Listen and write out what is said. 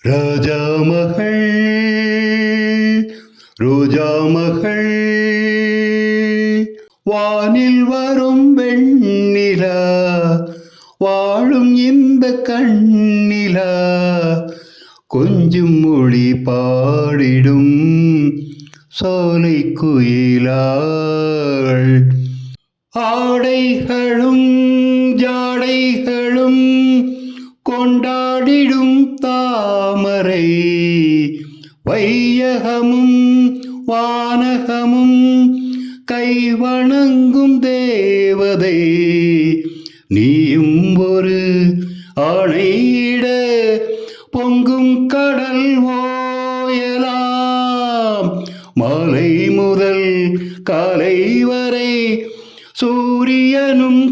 ராஜா மகள் ரோஜா மகள் வானில் வரும் வெண்ணிலா வாழும் இந்த கண்ணிலா கொஞ்சம் மொழி பாடிடும் சோலை குயிலாள் ஆடைகளும் ஜாடைகளும் கொண்டாடிடும் தாமரை வையகமும் வானகமும் கைவணங்கும் தேவதை நீயும் ஒரு ஆணையிட பொங்கும் கடல் ஓயலாம் மாலை முதல் காலை வரை சூரியனும்